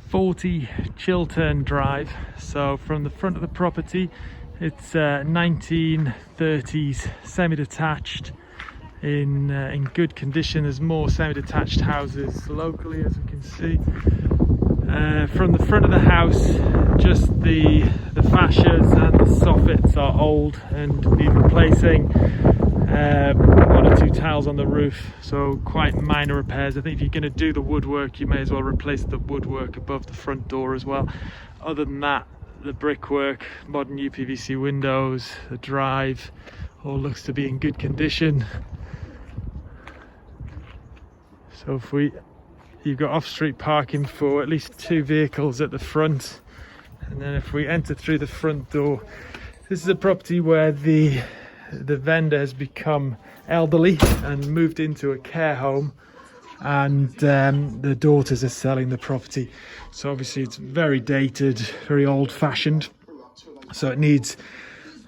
40 Chiltern Drive. So from the front of the property, it's 1930s semi-detached in good condition. There's more semi-detached houses locally, as we can see. From the front of the house, just the fascias and the soffits are old and need replacing. One or two tiles on the roof, so quite minor repairs. I think if you're going to do the woodwork, you may as well replace the woodwork above the front door as well. Other than that, the brickwork, modern UPVC windows, the drive, all looks to be in good condition. So you've got off-street parking for at least 2 vehicles at the front, and then if we enter through the front door, this is a property where the vendor has become elderly and moved into a care home, and the daughters are selling the property. So obviously it's very dated, very old-fashioned, so it needs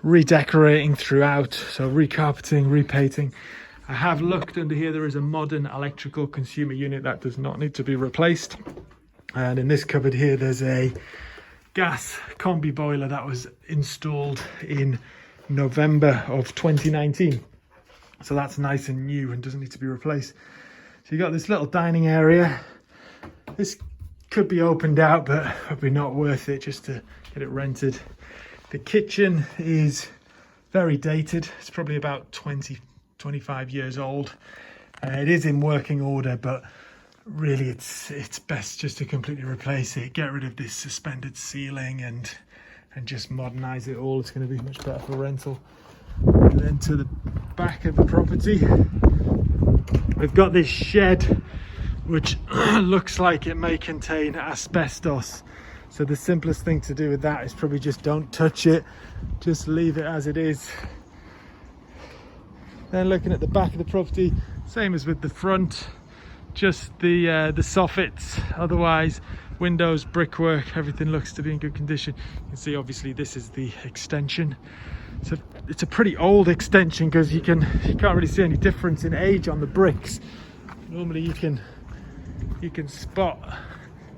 redecorating throughout, so recarpeting, repainting. I have looked under here. There is a modern electrical consumer unit that does not need to be replaced, and in this cupboard here there's a gas combi boiler that was installed in November of 2019, so that's nice and new and doesn't need to be replaced. So you got this little dining area. This could be opened out, but probably not worth it just to get it rented. The kitchen is very dated. It's probably about 25 years old. It is in working order, but really it's best just to completely replace it, get rid of this suspended ceiling and just modernize it all. It's going to be much better for rental. And then to the back of the property, we've got this shed which looks like it may contain asbestos. So the simplest thing to do with that is probably just don't touch it, just leave it as it is. Then looking at the back of the property, same as with the front, just the soffits. Otherwise, windows, brickwork, everything looks to be in good condition. You can see obviously this is the extension. So it's a pretty old extension because you can't really see any difference in age on the bricks. Normally you can spot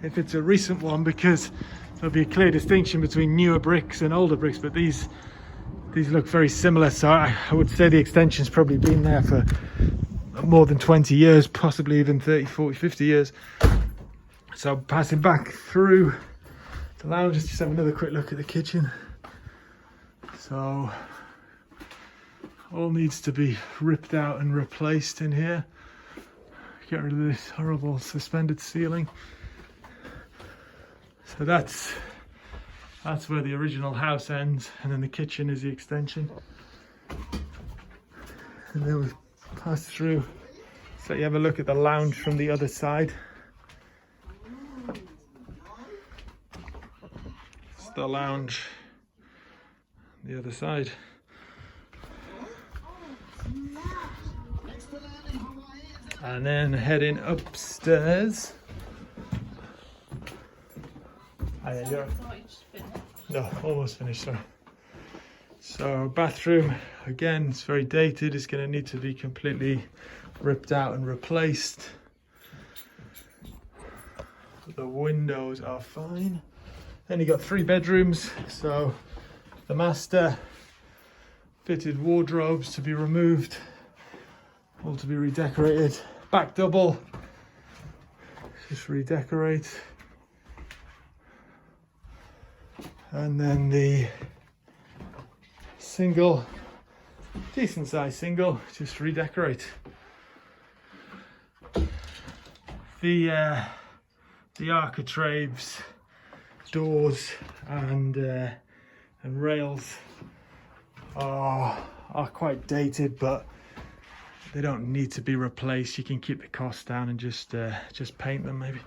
if it's a recent one because there'll be a clear distinction between newer bricks and older bricks, but these look very similar. So I would say the extension's probably been there for more than 20 years, possibly even 30, 40, 50 years. So passing back through the lounge, let's just have another quick look at the kitchen. So all needs to be ripped out and replaced in here. Get rid of this horrible suspended ceiling. So that's where the original house ends, and then the kitchen is the extension. And then we pass through, so you have a look at the lounge from the other side. It's the lounge on the other side. And then heading upstairs. No, almost finished, sorry. So bathroom, again, it's very dated. It's going to need to be completely ripped out and replaced. The windows are fine. Then you got 3 bedrooms. So the master, fitted wardrobes to be removed, all to be redecorated. Back double, just redecorate. And then the single, decent size single, just redecorate. The architraves, doors and rails are quite dated, but they don't need to be replaced. You can keep the cost down and just paint them maybe.